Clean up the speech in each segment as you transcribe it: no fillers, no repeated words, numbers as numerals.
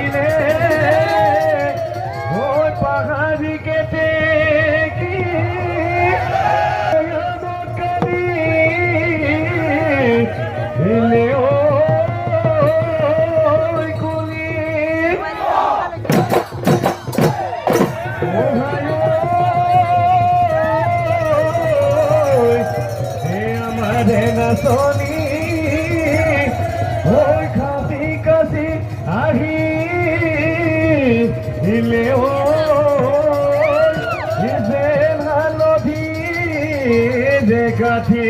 দিলে ওই পাহাড়ি কেটে কি দিলে ওই কুলি আমারে না শনি ওই খাসি কাশি আহি দিলে ও যে ভালো যে কাঠি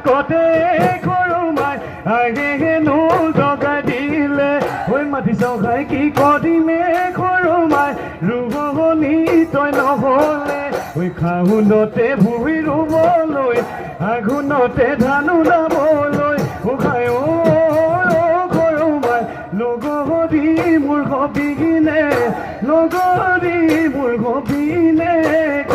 কতে করুমাই আগেনো জগা দিলে ওই মাটি চখাই কি কদিমে করুমাই ৰুবনি তই নহলে ওই খাহুনতে ভুই ৰুবলৈ আঘোণতে ধান ওলাবলৈ খাই কৰুমাই লগৰি মোৰ গবিনে লগৰি মোৰ গবিনে ক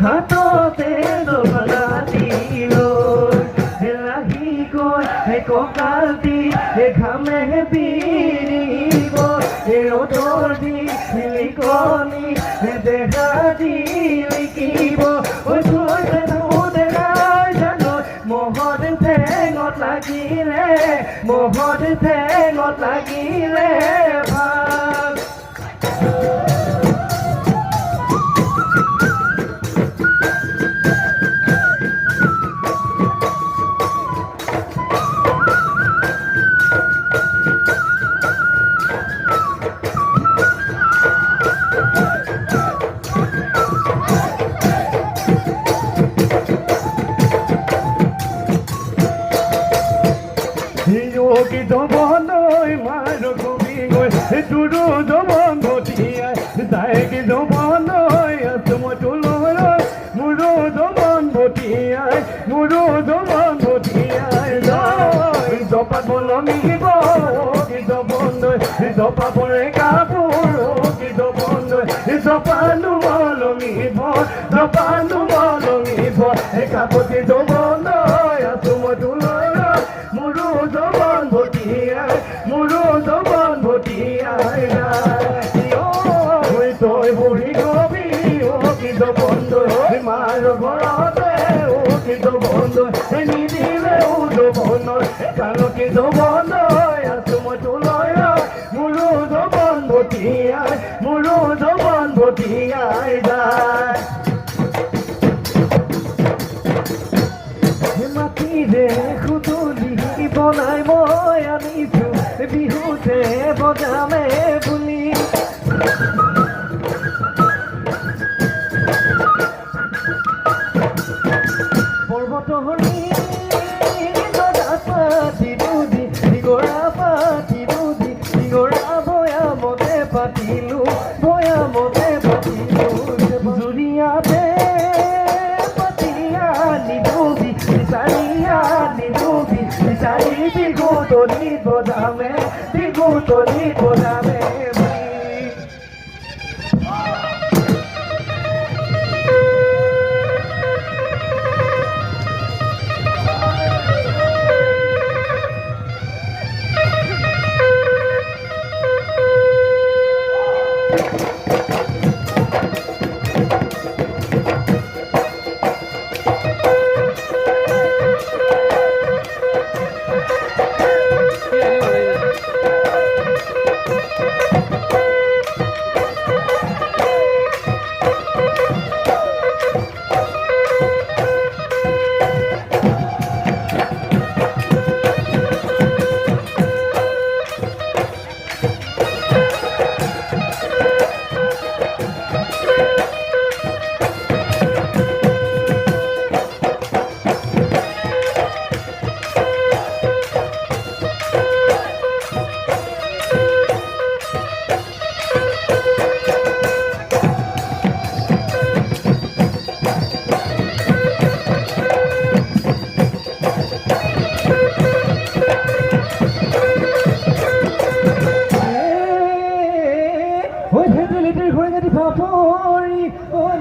হাততে দোপানাতি লাহি গৈ কঁকালটি ঘামে বিৰিব ৰ'দৰ দি লিকনি দেখা দি লিখিব মহত ঠেঙত লাগিলে ভাল Turu doman botia, daiki doman oi, atumo tuloi, muru doman botia, doi, dopa bolami bo, kido bondo, dopa bore kapuro, kido bondo, dopa nu bolami bo, kapoti dobondo, atumo tuloi, muru doman botia, তই বুঢ়ী কবি কিন্তু বন্ধু মাৰ ঘৰতে কিন্তু বন্ধু নিদিলে বন্ধু কালো কিন্তু বন্ধু আছো মই তোলৈ মোৰো জবন ভটিয়াই যায় মাটিৰে সুতুলি বনাই মই আনিছো বিহুতে বজামে বুলি পৰ্বতহৰি দিগৰা বয়ামতে পাতিলো জুৰিয়াতে পাতিয়া নিদুবি বিচাৰি বিহু তলিত বজামে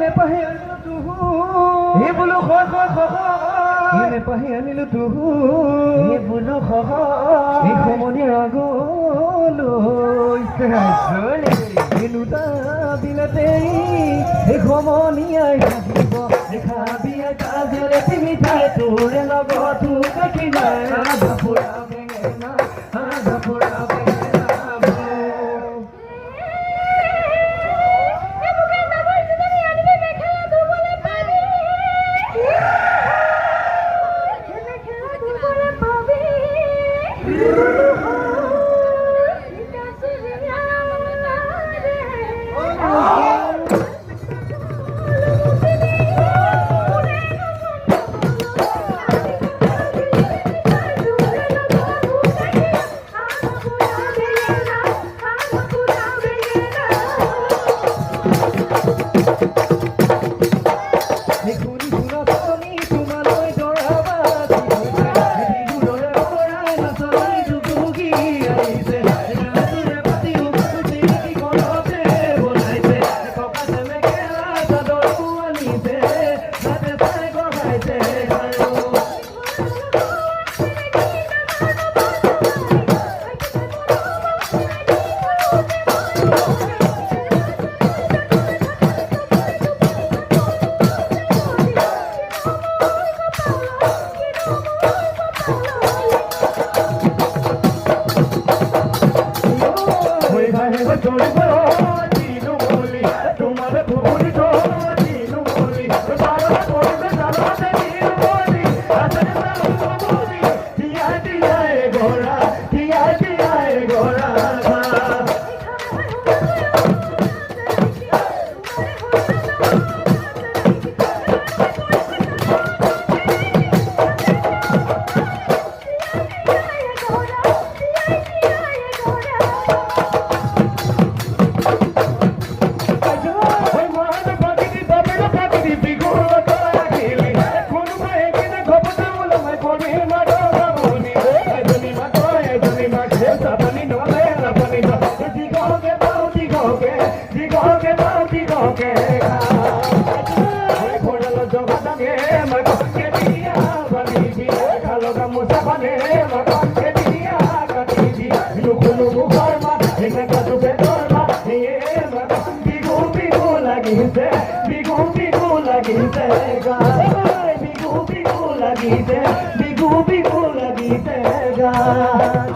এনে পাহে আনিলো তুহু হে বোলো এনে পাহে আনিলো তুহু হে বোলো এই সমনীয়াৰ আগলৈ এনুটা বিলাতে এই সমনীয়াই থাকিব দেখাবি কাজেৰে পিমিঠাই তোৰে লগতো দেখি যায় আধাপুৰা বেঙেনা Bigu bigu lagi tega